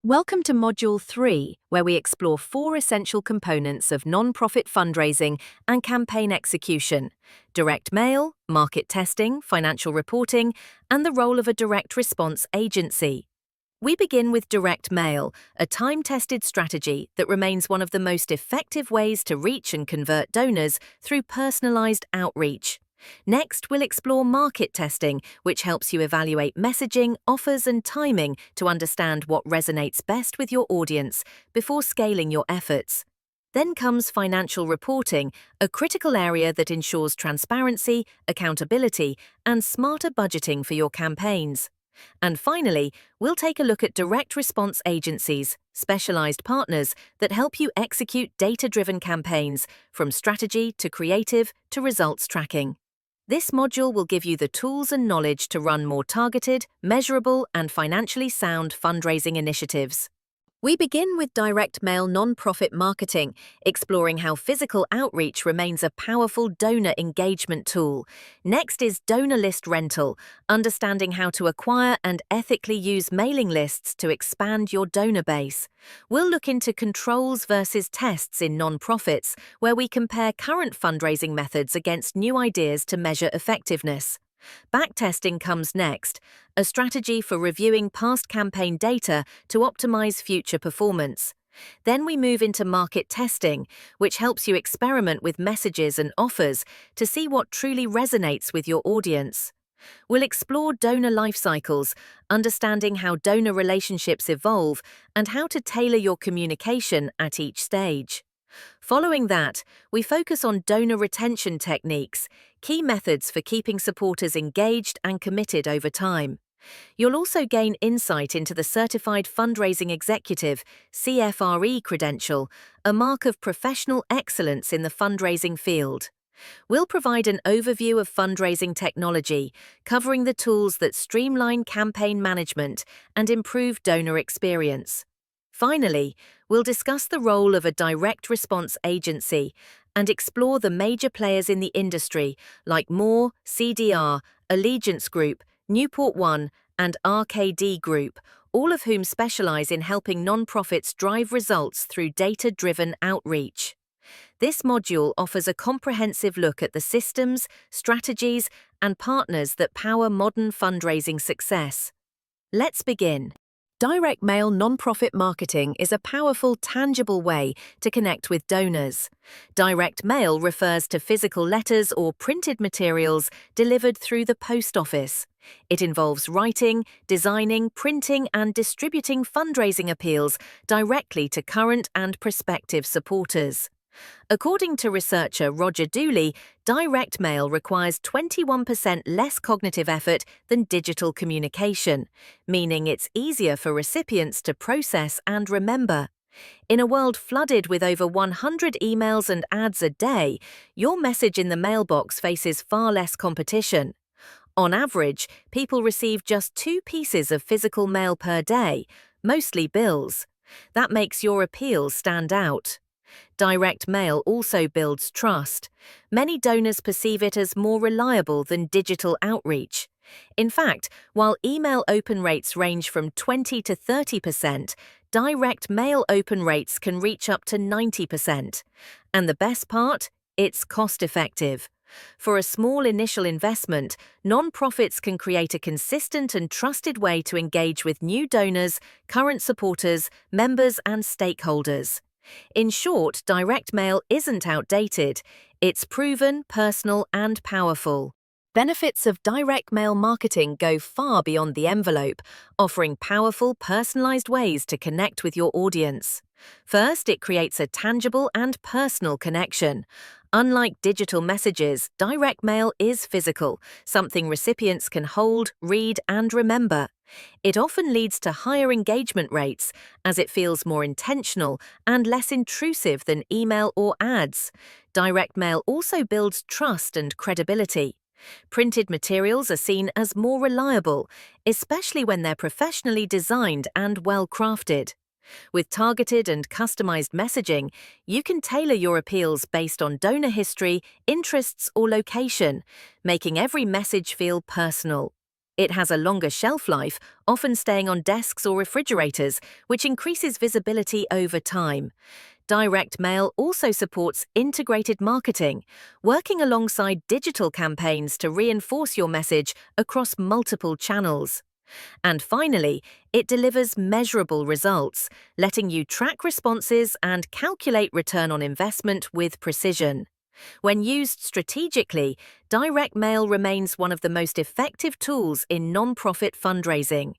Welcome to Module 3, where we explore 4 essential components of non-profit fundraising and campaign execution: direct mail, market testing, financial reporting, and the role of a direct response agency. We begin with direct mail, a time-tested strategy that remains one of the most effective ways to reach and convert donors through personalized outreach. Next, we'll explore market testing, which helps you evaluate messaging, offers, and timing to understand what resonates best with your audience before scaling your efforts. Then comes financial reporting, a critical area that ensures transparency, accountability, and smarter budgeting for your campaigns. And finally, we'll take a look at direct response agencies, specialized partners that help you execute data-driven campaigns, from strategy to creative to results tracking. This module will give you the tools and knowledge to run more targeted, measurable, and financially sound fundraising initiatives. We begin with direct mail non-profit marketing, exploring how physical outreach remains a powerful donor engagement tool. Next is donor list rental, understanding how to acquire and ethically use mailing lists to expand your donor base. We'll look into controls versus tests in non-profits, where we compare current fundraising methods against new ideas to measure effectiveness. Backtesting comes next, a strategy for reviewing past campaign data to optimize future performance. Then we move into market testing, which helps you experiment with messages and offers to see what truly resonates with your audience. We'll explore donor life cycles, understanding how donor relationships evolve and how to tailor your communication at each stage. Following that, we focus on donor retention techniques, key methods for keeping supporters engaged and committed over time. You'll also gain insight into the Certified Fundraising Executive (CFRE) credential, a mark of professional excellence in the fundraising field. We'll provide an overview of fundraising technology, covering the tools that streamline campaign management and improve donor experience. Finally, we'll discuss the role of a direct response agency and explore the major players in the industry like Moore, CDR, Allegiance Group, Newport One, and RKD Group, all of whom specialize in helping nonprofits drive results through data-driven outreach. This module offers a comprehensive look at the systems, strategies, and partners that power modern fundraising success. Let's begin. Direct mail nonprofit marketing is a powerful, tangible way to connect with donors. Direct mail refers to physical letters or printed materials delivered through the post office. It involves writing, designing, printing, and distributing fundraising appeals directly to current and prospective supporters. According to researcher Roger Dooley, direct mail requires 21% less cognitive effort than digital communication, meaning it's easier for recipients to process and remember. In a world flooded with over 100 emails and ads a day, your message in the mailbox faces far less competition. On average, people receive just 2 pieces of physical mail per day, mostly bills. That makes your appeal stand out. Direct mail also builds trust. Many donors perceive it as more reliable than digital outreach. In fact, while email open rates range from 20 to 30%, direct mail open rates can reach up to 90%. And the best part? It's cost-effective. For a small initial investment, nonprofits can create a consistent and trusted way to engage with new donors, current supporters, members, and stakeholders. In short, direct mail isn't outdated. It's proven, personal, and powerful. Benefits of direct mail marketing go far beyond the envelope, offering powerful, personalized ways to connect with your audience. First, it creates a tangible and personal connection. Unlike digital messages, direct mail is physical, something recipients can hold, read, and remember. It often leads to higher engagement rates, as it feels more intentional and less intrusive than email or ads. Direct mail also builds trust and credibility. Printed materials are seen as more reliable, especially when they're professionally designed and well-crafted. With targeted and customized messaging, you can tailor your appeals based on donor history, interests, or location, making every message feel personal. It has a longer shelf life, often staying on desks or refrigerators, which increases visibility over time. Direct mail also supports integrated marketing, working alongside digital campaigns to reinforce your message across multiple channels. And finally, it delivers measurable results, letting you track responses and calculate return on investment with precision. When used strategically, direct mail remains one of the most effective tools in non-profit fundraising.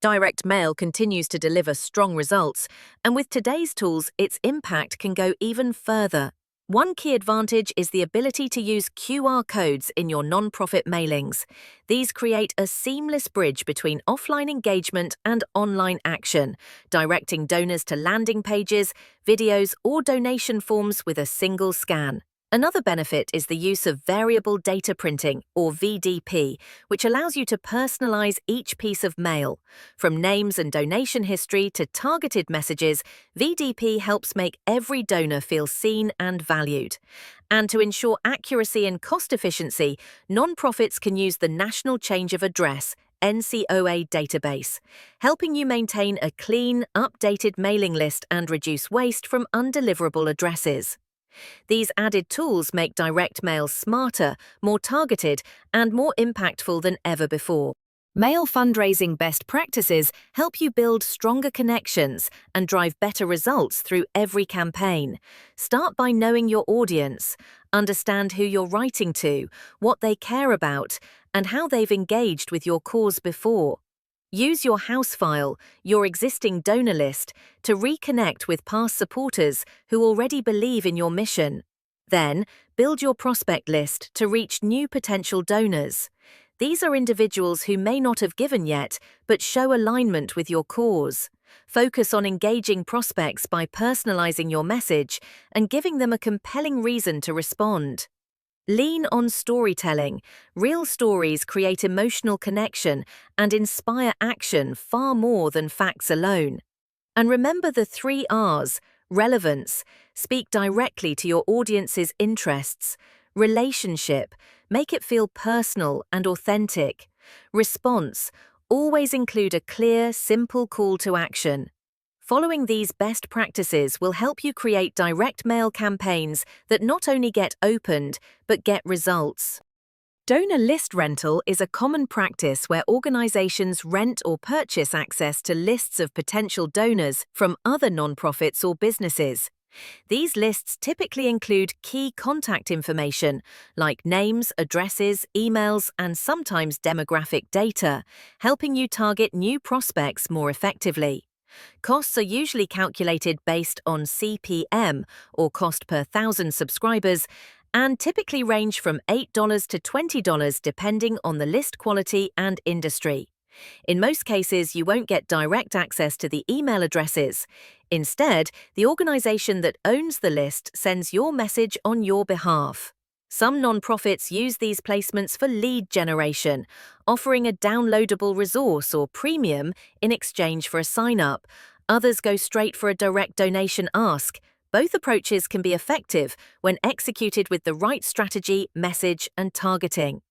Direct mail continues to deliver strong results, and with today's tools, its impact can go even further. One key advantage is the ability to use QR codes in your non-profit mailings. These create a seamless bridge between offline engagement and online action, directing donors to landing pages, videos, or donation forms with a single scan. Another benefit is the use of variable data printing, or VDP, which allows you to personalize each piece of mail. From names and donation history to targeted messages, VDP helps make every donor feel seen and valued. And to ensure accuracy and cost efficiency, nonprofits can use the National Change of Address NCOA database, helping you maintain a clean, updated mailing list and reduce waste from undeliverable addresses. These added tools make direct mail smarter, more targeted, and more impactful than ever before. Mail fundraising best practices help you build stronger connections and drive better results through every campaign. Start by knowing your audience. Understand who you're writing to, what they care about, and how they've engaged with your cause before. Use your house file, your existing donor list, to reconnect with past supporters who already believe in your mission. Then, build your prospect list to reach new potential donors. These are individuals who may not have given yet, but show alignment with your cause. Focus on engaging prospects by personalizing your message and giving them a compelling reason to respond. Lean on storytelling. Real stories create emotional connection and inspire action far more than facts alone. And remember the 3 R's: relevance, speak directly to your audience's interests; relationship, make it feel personal and authentic; response, always include a clear, simple call to action. Following these best practices will help you create direct mail campaigns that not only get opened, but get results. Donor list rental is a common practice where organizations rent or purchase access to lists of potential donors from other nonprofits or businesses. These lists typically include key contact information like names, addresses, emails, and sometimes demographic data, helping you target new prospects more effectively. Costs are usually calculated based on CPM, or cost per 1,000 subscribers, and typically range from $8 to $20 depending on the list quality and industry. In most cases, you won't get direct access to the email addresses. Instead, the organization that owns the list sends your message on your behalf. Some nonprofits use these placements for lead generation, offering a downloadable resource or premium in exchange for a sign-up. Others go straight for a direct donation ask. Both approaches can be effective when executed with the right strategy, message, and targeting.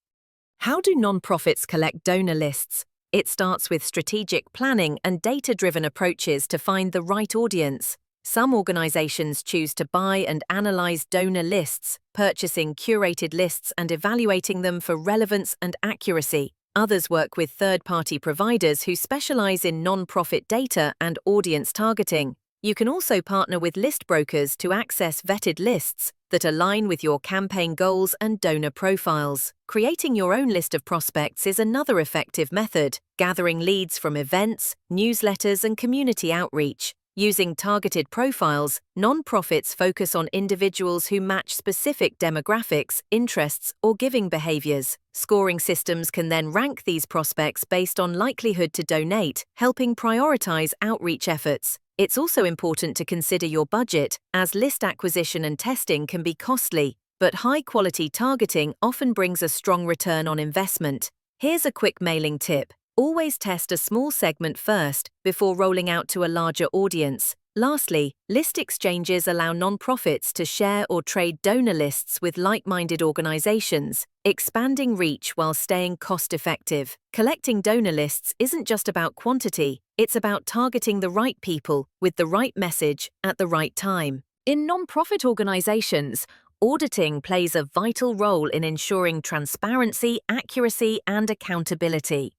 How do nonprofits collect donor lists? It starts with strategic planning and data-driven approaches to find the right audience. Some organizations choose to buy and analyze donor lists, purchasing curated lists and evaluating them for relevance and accuracy. Others work with third-party providers who specialize in non-profit data and audience targeting. You can also partner with list brokers to access vetted lists that align with your campaign goals and donor profiles. Creating your own list of prospects is another effective method, gathering leads from events, newsletters, and community outreach. Using targeted profiles, nonprofits focus on individuals who match specific demographics, interests, or giving behaviors. Scoring systems can then rank these prospects based on likelihood to donate, helping prioritize outreach efforts. It's also important to consider your budget, as list acquisition and testing can be costly, but high-quality targeting often brings a strong return on investment. Here's a quick mailing tip. Always test a small segment first before rolling out to a larger audience. Lastly, list exchanges allow nonprofits to share or trade donor lists with like-minded organizations, expanding reach while staying cost-effective. Collecting donor lists isn't just about quantity, it's about targeting the right people with the right message at the right time. In nonprofit organizations, auditing plays a vital role in ensuring transparency, accuracy, and accountability.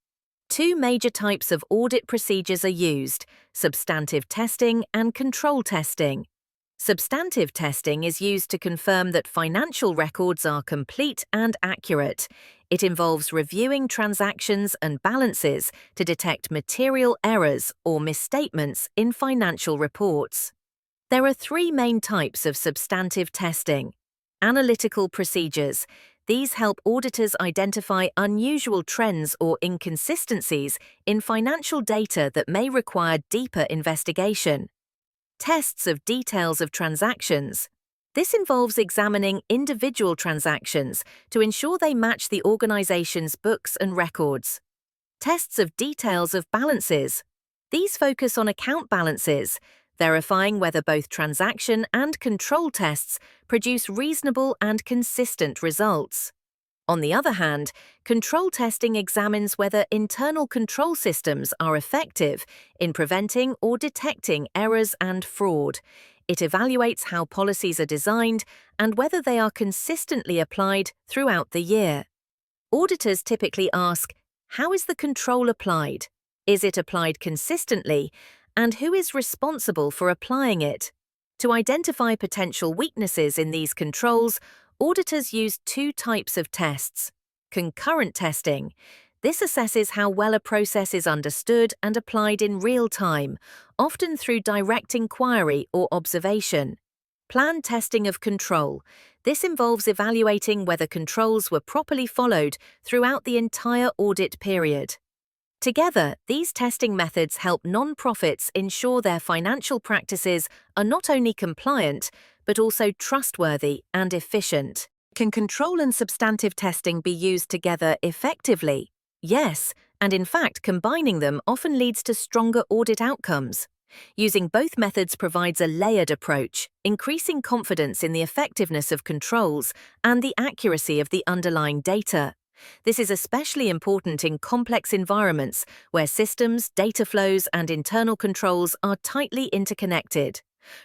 Two major types of audit procedures are used: substantive testing and control testing. Substantive testing is used to confirm that financial records are complete and accurate. It involves reviewing transactions and balances to detect material errors or misstatements in financial reports. There are three main types of substantive testing. Analytical procedures. These help auditors identify unusual trends or inconsistencies in financial data that may require deeper investigation. Tests of details of transactions. This involves examining individual transactions to ensure they match the organization's books and records. Tests of details of balances. These focus on account balances, verifying whether both transaction and control tests produce reasonable and consistent results. On the other hand, control testing examines whether internal control systems are effective in preventing or detecting errors and fraud. It evaluates how policies are designed and whether they are consistently applied throughout the year. Auditors typically ask, how is the control applied? Is it applied consistently? And who is responsible for applying it? To identify potential weaknesses in these controls, auditors use two types of tests. Concurrent testing. This assesses how well a process is understood and applied in real time, often through direct inquiry or observation. Planned testing of control. This involves evaluating whether controls were properly followed throughout the entire audit period. Together, these testing methods help nonprofits ensure their financial practices are not only compliant, but also trustworthy and efficient. Can control and substantive testing be used together effectively? Yes, and in fact, combining them often leads to stronger audit outcomes. Using both methods provides a layered approach, increasing confidence in the effectiveness of controls and the accuracy of the underlying data. This is especially important in complex environments where systems, data flows, and internal controls are tightly interconnected.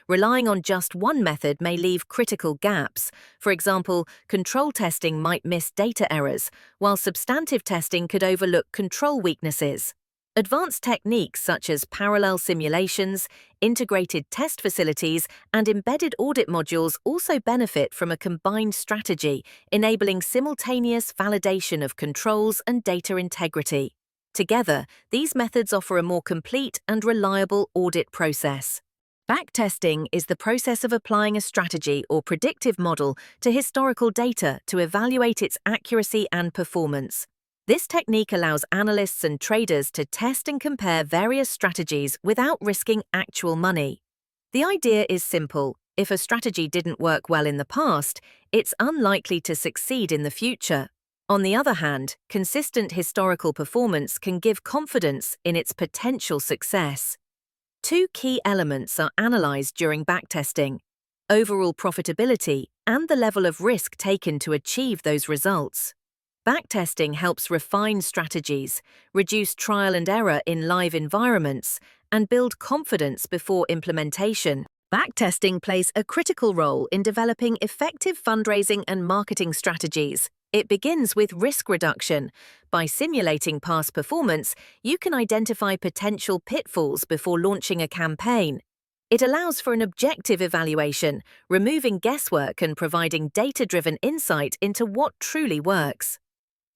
Relying on just one method may leave critical gaps. For example, control testing might miss data errors, while substantive testing could overlook control weaknesses. Advanced techniques such as parallel simulations, integrated test facilities, and embedded audit modules also benefit from a combined strategy, enabling simultaneous validation of controls and data integrity. Together, these methods offer a more complete and reliable audit process. Backtesting is the process of applying a strategy or predictive model to historical data to evaluate its accuracy and performance. This technique allows analysts and traders to test and compare various strategies without risking actual money. The idea is simple. If a strategy didn't work well in the past, it's unlikely to succeed in the future. On the other hand, consistent historical performance can give confidence in its potential success. Two key elements are analyzed during backtesting: overall profitability and the level of risk taken to achieve those results. Backtesting helps refine strategies, reduce trial and error in live environments, and build confidence before implementation. Backtesting plays a critical role in developing effective fundraising and marketing strategies. It begins with risk reduction. By simulating past performance, you can identify potential pitfalls before launching a campaign. It allows for an objective evaluation, removing guesswork and providing data-driven insight into what truly works.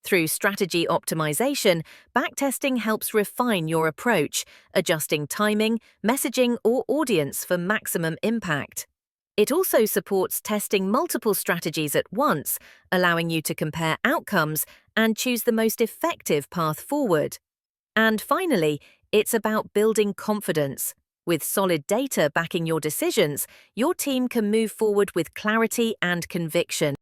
Through strategy optimization, backtesting helps refine your approach, adjusting timing, messaging, or audience for maximum impact. It also supports testing multiple strategies at once, allowing you to compare outcomes and choose the most effective path forward. And finally, it's about building confidence. With solid data backing your decisions, your team can move forward with clarity and conviction.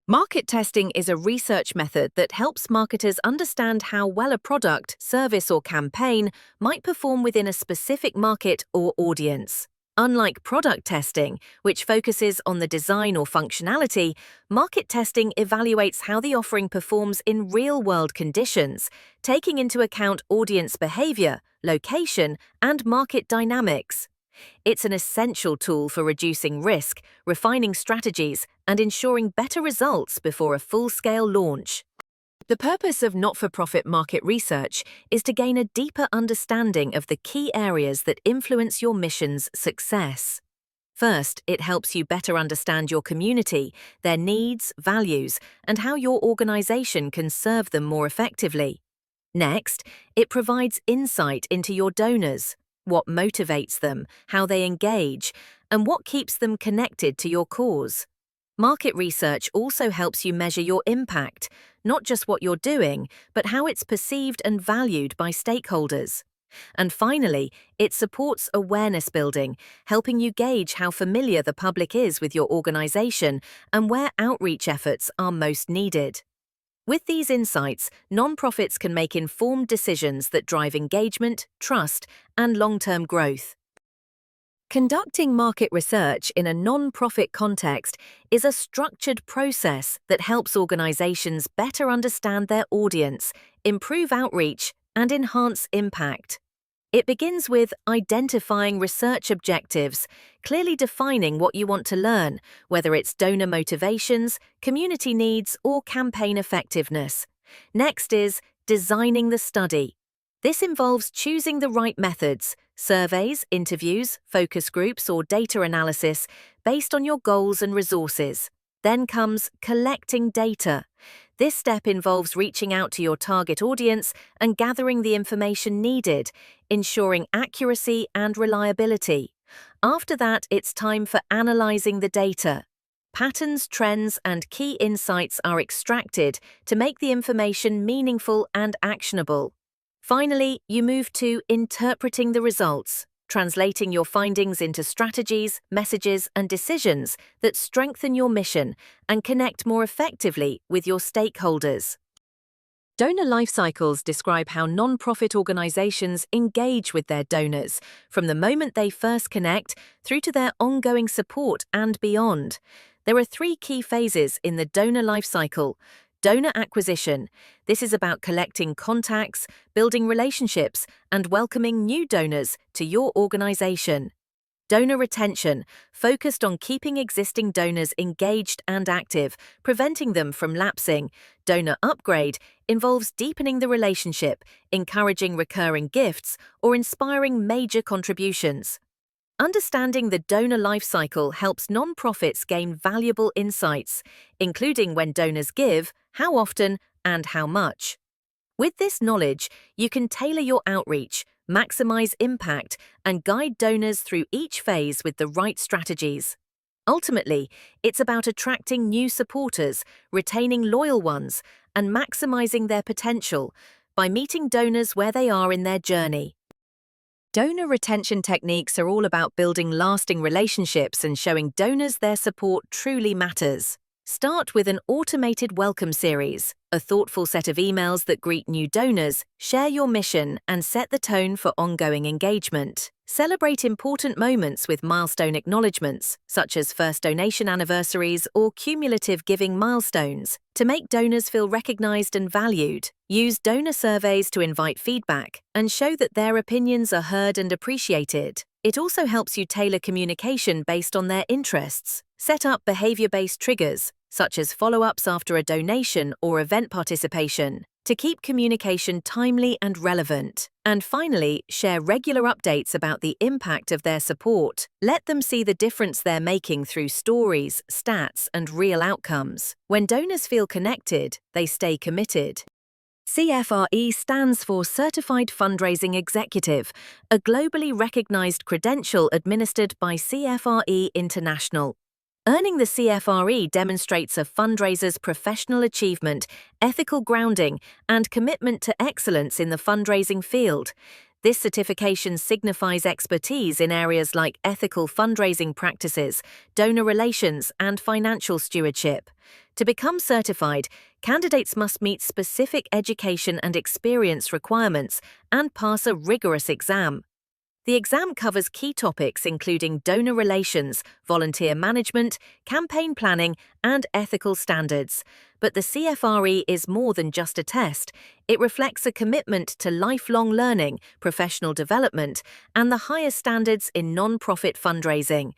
Market testing is a research method that helps marketers understand how well a product, service, or campaign might perform within a specific market or audience. Unlike product testing, which focuses on the design or functionality, market testing evaluates how the offering performs in real-world conditions, taking into account audience behavior, location, and market dynamics. It's an essential tool for reducing risk, refining strategies, and ensuring better results before a full-scale launch. The purpose of not-for-profit market research is to gain a deeper understanding of the key areas that influence your mission's success. First, it helps you better understand your community, their needs, values, and how your organization can serve them more effectively. Next, it provides insight into your donors, what motivates them, how they engage, and what keeps them connected to your cause. Market research also helps you measure your impact, not just what you're doing, but how it's perceived and valued by stakeholders. And finally, it supports awareness building, helping you gauge how familiar the public is with your organization and where outreach efforts are most needed. With these insights, nonprofits can make informed decisions that drive engagement, trust, and long-term growth. Conducting market research in a non-profit context is a structured process that helps organizations better understand their audience, improve outreach, and enhance impact. It begins with identifying research objectives, clearly defining what you want to learn, whether it's donor motivations, community needs, or campaign effectiveness. Next is designing the study. This involves choosing the right methods, surveys, interviews, focus groups, or data analysis based on your goals and resources. Then comes collecting data. This step involves reaching out to your target audience and gathering the information needed, ensuring accuracy and reliability. After that, it's time for analyzing the data. Patterns, trends, and key insights are extracted to make the information meaningful and actionable. Finally, you move to interpreting the results, translating your findings into strategies, messages, and decisions that strengthen your mission and connect more effectively with your stakeholders. Donor life cycles describe how non-profit organizations engage with their donors, from the moment they first connect through to their ongoing support and beyond. There are 3 key phases in the donor life cycle. Donor acquisition. This is about collecting contacts, building relationships, and welcoming new donors to your organization. Donor retention, focused on keeping existing donors engaged and active, preventing them from lapsing. Donor upgrade involves deepening the relationship, encouraging recurring gifts, or inspiring major contributions. Understanding the donor life cycle helps nonprofits gain valuable insights, including when donors give, how often, and how much. With this knowledge, you can tailor your outreach, maximize impact, and guide donors through each phase with the right strategies. Ultimately, it's about attracting new supporters, retaining loyal ones, and maximizing their potential by meeting donors where they are in their journey. Donor retention techniques are all about building lasting relationships and showing donors their support truly matters. Start with an automated welcome series, a thoughtful set of emails that greet new donors, share your mission, and set the tone for ongoing engagement. Celebrate important moments with milestone acknowledgements, such as first donation anniversaries or cumulative giving milestones, to make donors feel recognized and valued. Use donor surveys to invite feedback and show that their opinions are heard and appreciated. It also helps you tailor communication based on their interests. Set up behavior-based triggers, such as follow-ups after a donation or event participation, to keep communication timely and relevant. And finally, share regular updates about the impact of their support. Let them see the difference they're making through stories, stats, and real outcomes. When donors feel connected, they stay committed. CFRE stands for Certified Fundraising Executive, a globally recognized credential administered by CFRE International. Earning the CFRE demonstrates a fundraiser's professional achievement, ethical grounding, and commitment to excellence in the fundraising field. This certification signifies expertise in areas like ethical fundraising practices, donor relations, and financial stewardship. To become certified, candidates must meet specific education and experience requirements and pass a rigorous exam. The exam covers key topics including donor relations, volunteer management, campaign planning, and ethical standards. But the CFRE is more than just a test. It reflects a commitment to lifelong learning, professional development, and the highest standards in non-profit fundraising.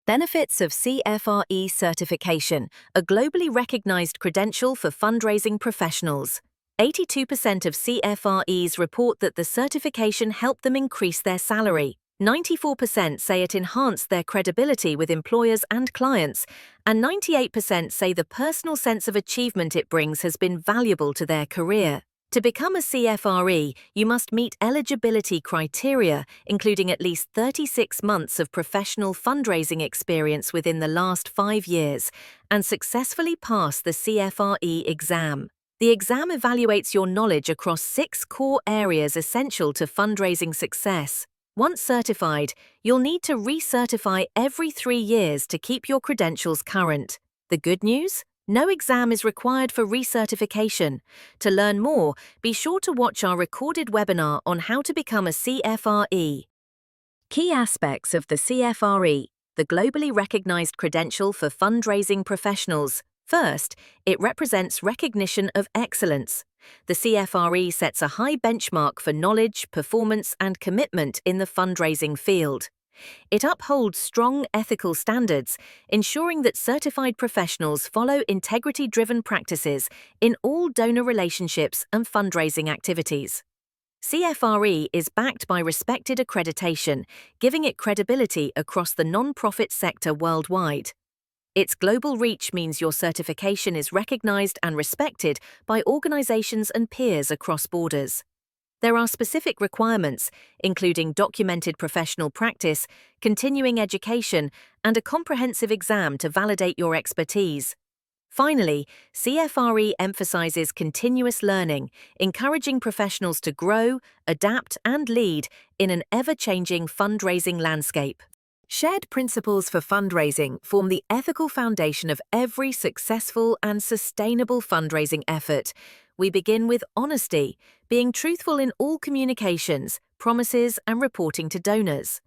Benefits of CFRE certification, a globally recognized credential for fundraising professionals. 82% of CFREs report that the certification helped them increase their salary. 94% say it enhanced their credibility with employers and clients, and 98% say the personal sense of achievement it brings has been valuable to their career. To become a CFRE, you must meet eligibility criteria, including at least 36 months of professional fundraising experience within the last 5 years, and successfully pass the CFRE exam. The exam evaluates your knowledge across 6 core areas essential to fundraising success. Once certified, you'll need to recertify every 3 years to keep your credentials current. The good news? No exam is required for recertification. To learn more, be sure to watch our recorded webinar on how to become a CFRE. Key aspects of the CFRE, the globally recognized credential for fundraising professionals. First, it represents recognition of excellence. The CFRE sets a high benchmark for knowledge, performance, and commitment in the fundraising field. It upholds strong ethical standards, ensuring that certified professionals follow integrity-driven practices in all donor relationships and fundraising activities. CFRE is backed by respected accreditation, giving it credibility across the non-profit sector worldwide. Its global reach means your certification is recognized and respected by organizations and peers across borders. There are specific requirements, including documented professional practice, continuing education, and a comprehensive exam to validate your expertise. Finally, CFRE emphasizes continuous learning, encouraging professionals to grow, adapt, and lead in an ever-changing fundraising landscape. Shared principles for fundraising form the ethical foundation of every successful and sustainable fundraising effort. We begin with honesty, being truthful in all communications, promises, and reporting to donors.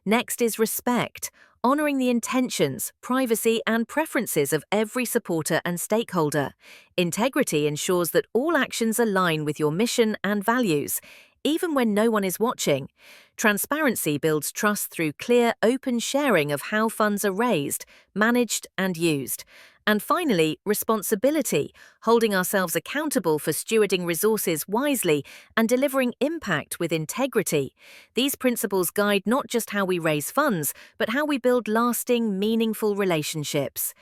Next is respect, honoring the intentions, privacy, and preferences of every supporter and stakeholder. Integrity ensures that all actions align with your mission and values, even when no one is watching. Transparency builds trust through clear, open sharing of how funds are raised, managed, and used. And finally, responsibility, holding ourselves accountable for stewarding resources wisely and delivering impact with integrity. These principles guide not just how we raise funds, but how we build lasting, meaningful relationships.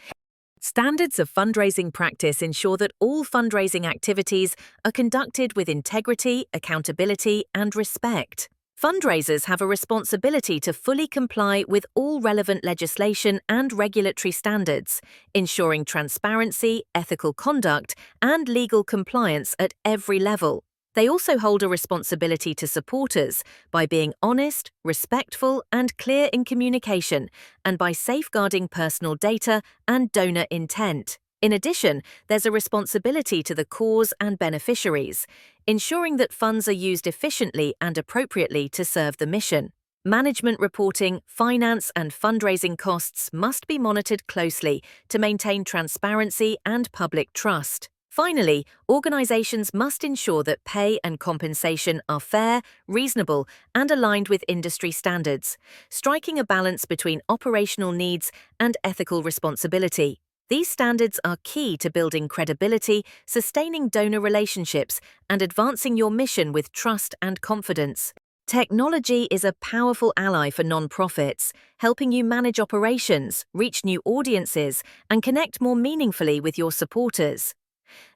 Standards of fundraising practice ensure that all fundraising activities are conducted with integrity, accountability, and respect. Fundraisers have a responsibility to fully comply with all relevant legislation and regulatory standards, ensuring transparency, ethical conduct, and legal compliance at every level. They also hold a responsibility to supporters by being honest, respectful, and clear in communication, and by safeguarding personal data and donor intent. In addition, there's a responsibility to the cause and beneficiaries, ensuring that funds are used efficiently and appropriately to serve the mission. Management reporting, finance, and fundraising costs must be monitored closely to maintain transparency and public trust. Finally, organizations must ensure that pay and compensation are fair, reasonable, and aligned with industry standards, striking a balance between operational needs and ethical responsibility. These standards are key to building credibility, sustaining donor relationships, and advancing your mission with trust and confidence. Technology is a powerful ally for nonprofits, helping you manage operations, reach new audiences, and connect more meaningfully with your supporters.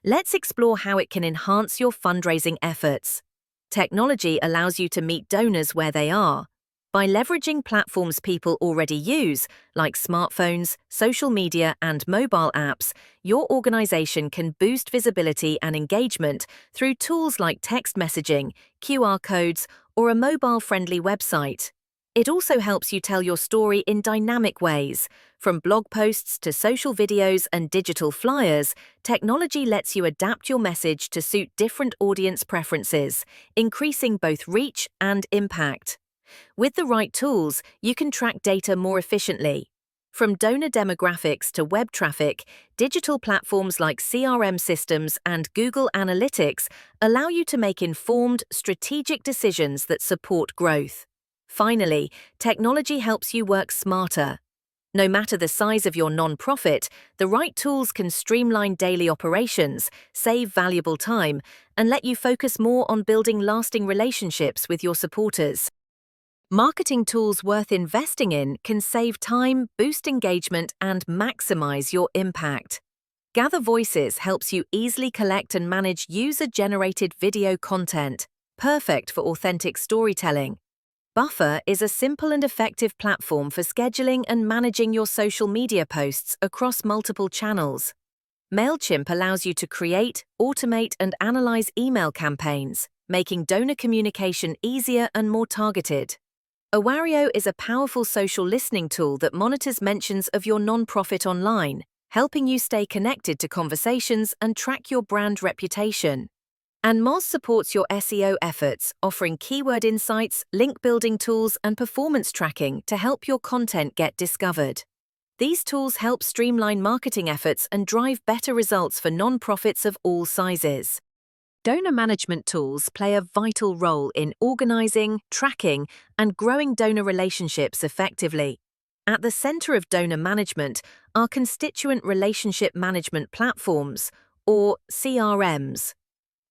Let's explore how it can enhance your fundraising efforts. Technology allows you to meet donors where they are. By leveraging platforms people already use, like smartphones, social media, and mobile apps, your organization can boost visibility and engagement through tools like text messaging, QR codes, or a mobile-friendly website. It also helps you tell your story in dynamic ways. From blog posts to social videos and digital flyers, technology lets you adapt your message to suit different audience preferences, increasing both reach and impact. With the right tools, you can track data more efficiently. From donor demographics to web traffic, digital platforms like CRM systems and Google Analytics allow you to make informed, strategic decisions that support growth. Finally, technology helps you work smarter. No matter the size of your nonprofit, the right tools can streamline daily operations, save valuable time, and let you focus more on building lasting relationships with your supporters. Marketing tools worth investing in can save time, boost engagement, and maximize your impact. Gather Voices helps you easily collect and manage user-generated video content, perfect for authentic storytelling. Buffer is a simple and effective platform for scheduling and managing your social media posts across multiple channels. MailChimp allows you to create, automate, and analyze email campaigns, making donor communication easier and more targeted. Awario is a powerful social listening tool that monitors mentions of your nonprofit online, helping you stay connected to conversations and track your brand reputation. And Moz supports your SEO efforts, offering keyword insights, link building tools, and performance tracking to help your content get discovered. These tools help streamline marketing efforts and drive better results for nonprofits of all sizes. Donor management tools play a vital role in organizing, tracking, and growing donor relationships effectively. At the center of donor management are constituent relationship management platforms, or CRMs.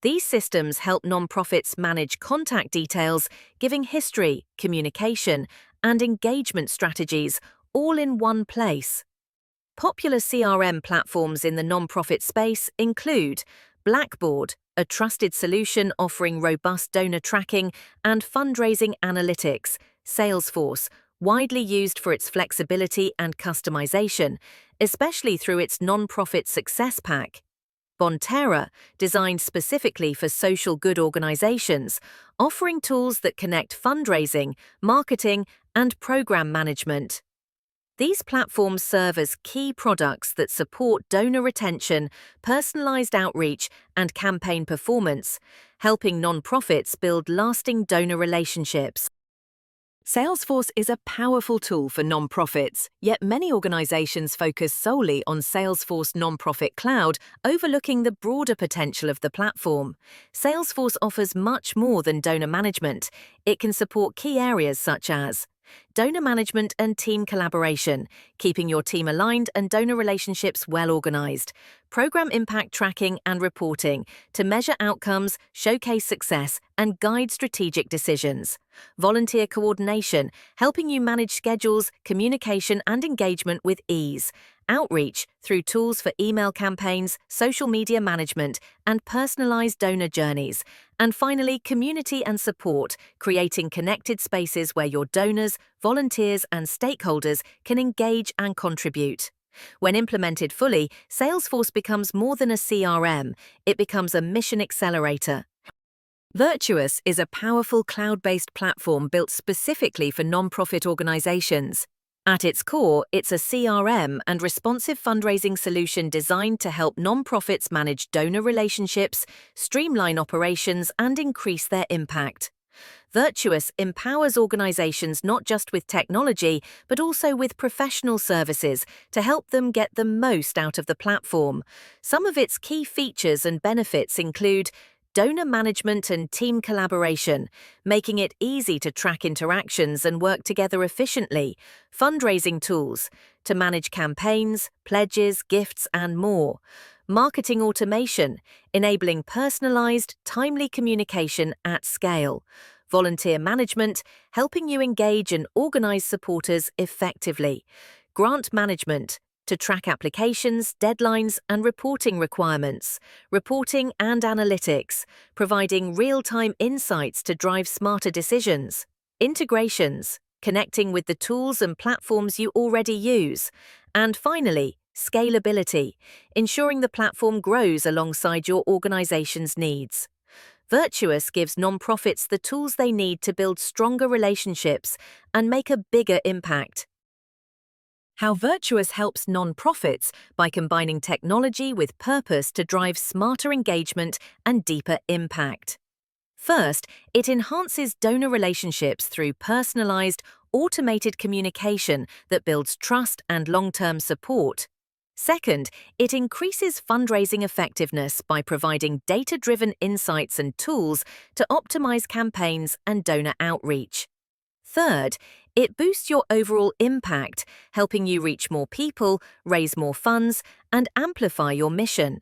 These systems help nonprofits manage contact details, giving history, communication, and engagement strategies all in one place. Popular CRM platforms in the nonprofit space include Blackboard, a trusted solution offering robust donor tracking and fundraising analytics; Salesforce, widely used for its flexibility and customization, especially through its nonprofit Success Pack; Bonterra, designed specifically for social good organizations, offering tools that connect fundraising, marketing, and program management. These platforms serve as key products that support donor retention, personalized outreach, and campaign performance, helping nonprofits build lasting donor relationships. Salesforce is a powerful tool for nonprofits, yet many organizations focus solely on Salesforce Nonprofit Cloud, overlooking the broader potential of the platform. Salesforce offers much more than donor management. It can support key areas such as donor management and team collaboration, keeping your team aligned and donor relationships well organized; program impact tracking and reporting, to measure outcomes, showcase success, and guide strategic decisions; volunteer coordination, helping you manage schedules, communication, and engagement with ease; outreach, through tools for email campaigns, social media management, and personalized donor journeys; and finally, community and support, creating connected spaces where your donors, volunteers, and stakeholders can engage and contribute. When implemented fully, Salesforce becomes more than a CRM; it becomes a mission accelerator. Virtuous is a powerful cloud-based platform built specifically for nonprofit organizations. At its core, it's a CRM and responsive fundraising solution designed to help nonprofits manage donor relationships, streamline operations, and increase their impact. Virtuous empowers organizations not just with technology, but also with professional services to help them get the most out of the platform. Some of its key features and benefits include donor management and team collaboration, making it easy to track interactions and work together efficiently; fundraising tools, to manage campaigns, pledges, gifts, and more; marketing automation, enabling personalized, timely communication at scale; volunteer management, helping you engage and organize supporters effectively; grant management, to track applications, deadlines, and reporting requirements; reporting and analytics, providing real-time insights to drive smarter decisions; integrations, connecting with the tools and platforms you already use; and finally, scalability, ensuring the platform grows alongside your organization's needs. Virtuous gives nonprofits the tools they need to build stronger relationships and make a bigger impact. How Virtuous helps nonprofits by combining technology with purpose to drive smarter engagement and deeper impact. First, it enhances donor relationships through personalized, automated communication that builds trust and long-term support. Second, it increases fundraising effectiveness by providing data-driven insights and tools to optimize campaigns and donor outreach. Third, it boosts your overall impact, helping you reach more people, raise more funds, and amplify your mission.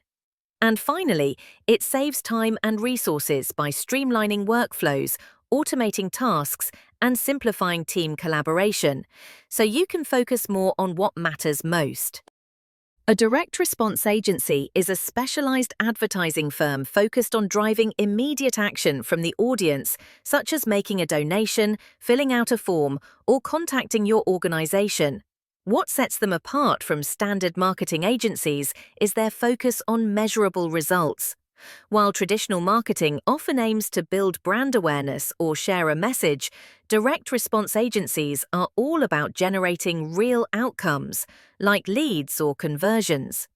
And finally, it saves time and resources by streamlining workflows, automating tasks, and simplifying team collaboration, so you can focus more on what matters most. A direct response agency is a specialized advertising firm focused on driving immediate action from the audience, such as making a donation, filling out a form, or contacting your organization. What sets them apart from standard marketing agencies is their focus on measurable results. While traditional marketing often aims to build brand awareness or share a message, direct response agencies are all about generating real outcomes, like leads or conversions.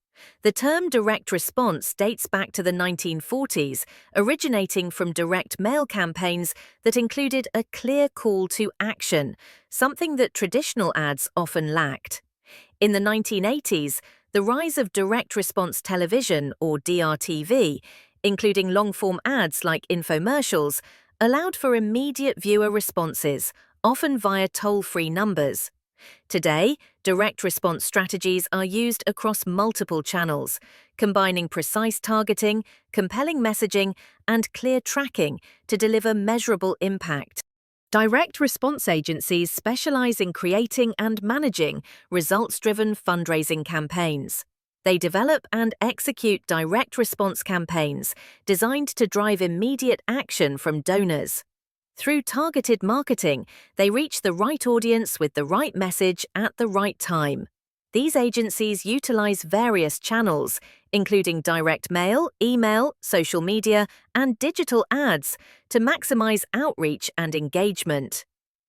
The term direct response dates back to the 1940s, originating from direct mail campaigns that included a clear call to action, something that traditional ads often lacked. In the 1980s, the rise of direct response television, or DRTV, including long-form ads like infomercials, allowed for immediate viewer responses, often via toll-free numbers. Today, direct response strategies are used across multiple channels, combining precise targeting, compelling messaging, and clear tracking to deliver measurable impact. Direct response agencies specialize in creating and managing results-driven fundraising campaigns. They develop and execute direct response campaigns designed to drive immediate action from donors. Through targeted marketing, they reach the right audience with the right message at the right time. These agencies utilize various channels, including direct mail, email, social media, and digital ads, to maximize outreach and engagement.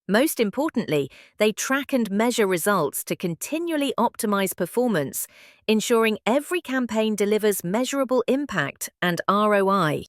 Most importantly, they track and measure results to continually optimize performance, ensuring every campaign delivers measurable impact and ROI.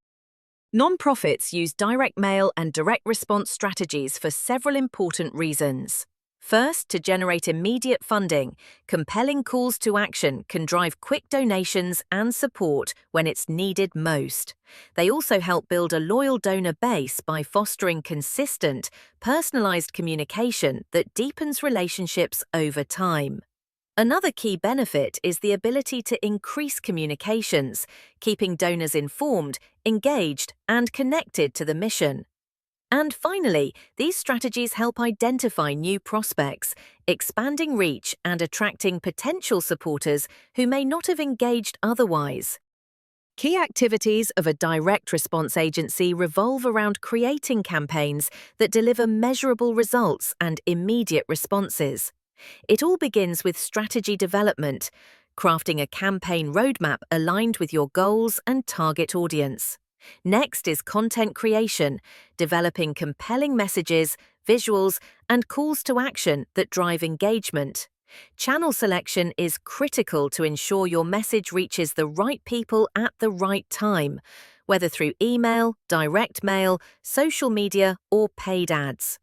Nonprofits use direct mail and direct response strategies for several important reasons. First, to generate immediate funding, compelling calls to action can drive quick donations and support when it's needed most. They also help build a loyal donor base by fostering consistent, personalized communication that deepens relationships over time. Another key benefit is the ability to increase communications, keeping donors informed, engaged, and connected to the mission. And finally, these strategies help identify new prospects, expanding reach and attracting potential supporters who may not have engaged otherwise. Key activities of a direct response agency revolve around creating campaigns that deliver measurable results and immediate responses. It all begins with strategy development, crafting a campaign roadmap aligned with your goals and target audience. Next is content creation, developing compelling messages, visuals, and calls to action that drive engagement. Channel selection is critical to ensure your message reaches the right people at the right time, whether through email, direct mail, social media, or paid ads.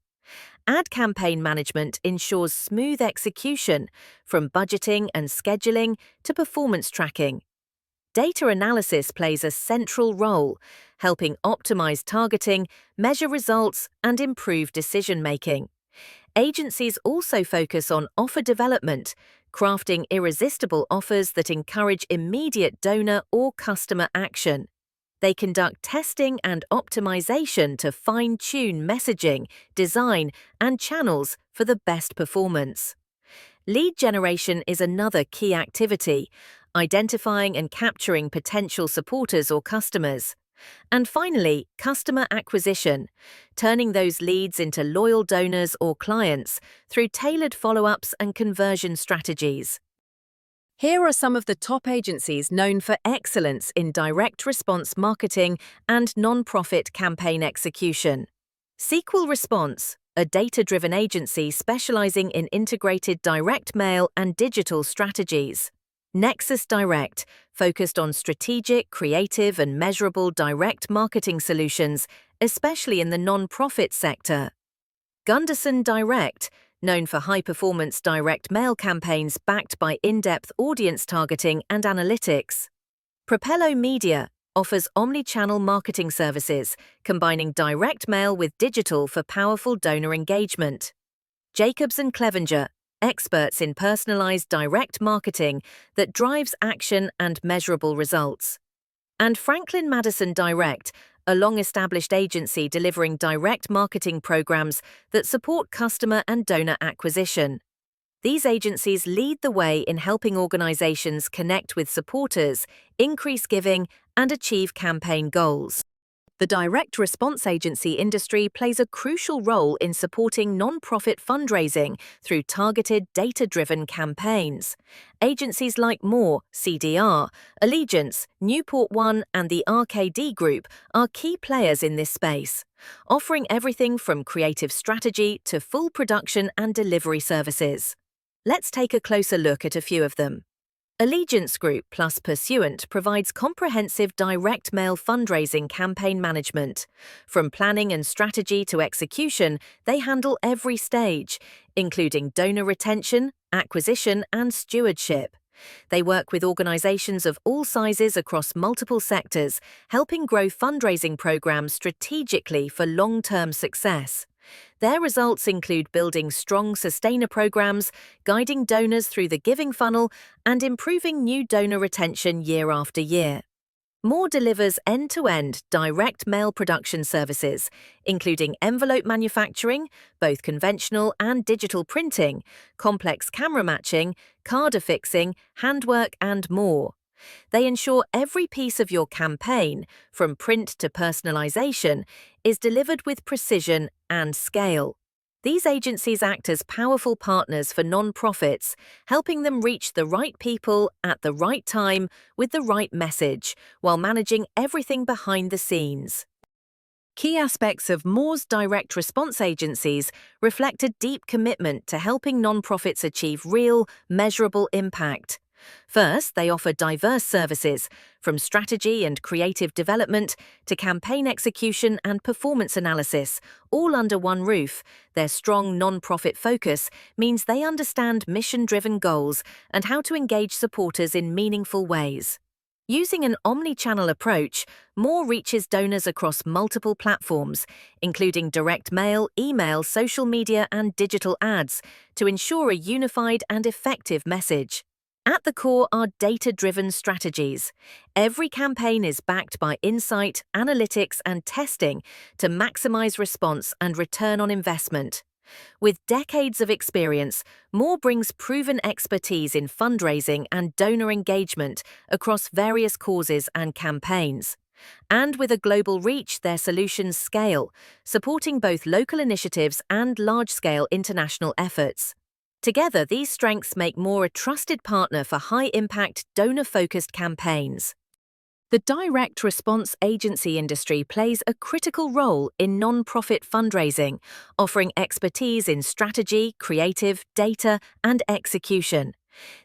Ad campaign management ensures smooth execution, from budgeting and scheduling to performance tracking. Data analysis plays a central role, helping optimize targeting, measure results, and improve decision-making. Agencies also focus on offer development, crafting irresistible offers that encourage immediate donor or customer action. They conduct testing and optimization to fine-tune messaging, design, and channels for the best performance. Lead generation is another key activity, identifying and capturing potential supporters or customers. And finally, customer acquisition, turning those leads into loyal donors or clients through tailored follow-ups and conversion strategies. Here are some of the top agencies known for excellence in direct response marketing and non-profit campaign execution. Sequel Response, a data-driven agency specializing in integrated direct mail and digital strategies. Nexus Direct, focused on strategic, creative, and measurable direct marketing solutions, especially in the non-profit sector. Gunderson Direct, known for high-performance direct mail campaigns backed by in-depth audience targeting and analytics. Propello Media offers omni-channel marketing services, combining direct mail with digital for powerful donor engagement. Jacobs & Clevenger, experts in personalized direct marketing that drives action and measurable results. And Franklin Madison Direct, a long-established agency delivering direct marketing programs that support customer and donor acquisition. These agencies lead the way in helping organizations connect with supporters, increase giving, and achieve campaign goals. The direct response agency industry plays a crucial role in supporting non-profit fundraising through targeted, data-driven campaigns. Agencies like More, CDR, Allegiance, Newport One, and the RKD Group are key players in this space, offering everything from creative strategy to full production and delivery services. Let's take a closer look at a few of them. Allegiance Group plus Pursuant provides comprehensive direct mail fundraising campaign management. From planning and strategy to execution, they handle every stage, including donor retention, acquisition, and stewardship. They work with organizations of all sizes across multiple sectors, helping grow fundraising programs strategically for long-term success. Their results include building strong sustainer programs, guiding donors through the giving funnel, and improving new donor retention year after year. More delivers end-to-end direct mail production services, including envelope manufacturing, both conventional and digital printing, complex camera matching, card affixing, handwork, and more. They ensure every piece of your campaign, from print to personalization, is delivered with precision and scale. These agencies act as powerful partners for non-profits, helping them reach the right people at the right time with the right message, while managing everything behind the scenes. Key aspects of Moore's direct response agencies reflect a deep commitment to helping non-profits achieve real, measurable impact. First, they offer diverse services, from strategy and creative development to campaign execution and performance analysis, all under one roof. Their strong non-profit focus means they understand mission-driven goals and how to engage supporters in meaningful ways. Using an omni-channel approach, More reaches donors across multiple platforms, including direct mail, email, social media, and digital ads, to ensure a unified and effective message. At the core are data-driven strategies. Every campaign is backed by insight, analytics, and testing to maximize response and return on investment. With decades of experience, More brings proven expertise in fundraising and donor engagement across various causes and campaigns. And with a global reach, their solutions scale, supporting both local initiatives and large-scale international efforts. Together, these strengths make More a trusted partner for high-impact, donor-focused campaigns. The direct response agency industry plays a critical role in non-profit fundraising, offering expertise in strategy, creative, data, and execution.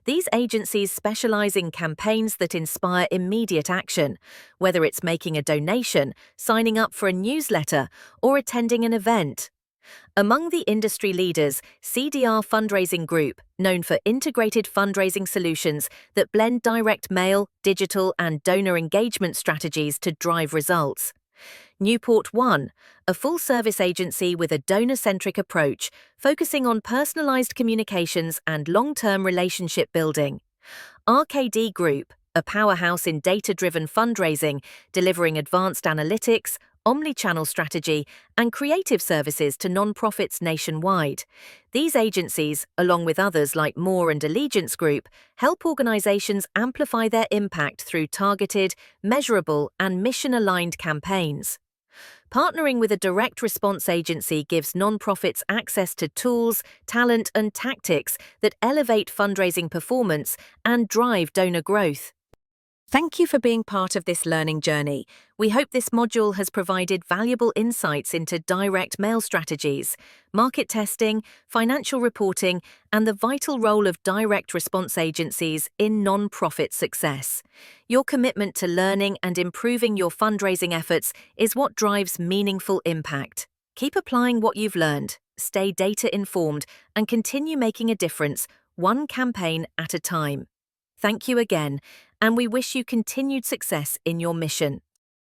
These agencies specialize in campaigns that inspire immediate action, whether it's making a donation, signing up for a newsletter, or attending an event. Among the industry leaders, CDR Fundraising Group, known for integrated fundraising solutions that blend direct mail, digital, and donor engagement strategies to drive results. Newport One, a full-service agency with a donor-centric approach, focusing on personalized communications and long-term relationship building. RKD Group, a powerhouse in data-driven fundraising, delivering advanced analytics, omni-channel strategy, and creative services to non-profits nationwide. These agencies, along with others like More and Allegiance Group, help organizations amplify their impact through targeted, measurable, and mission-aligned campaigns. Partnering with a direct response agency gives non-profits access to tools, talent, and tactics that elevate fundraising performance and drive donor growth. Thank you for being part of this learning journey. We hope this module has provided valuable insights into direct mail strategies, market testing, financial reporting, and the vital role of direct response agencies in non-profit success. Your commitment to learning and improving your fundraising efforts is what drives meaningful impact. Keep applying what you've learned, stay data-informed, and continue making a difference, one campaign at a time. Thank you again, and we wish you continued success in your mission.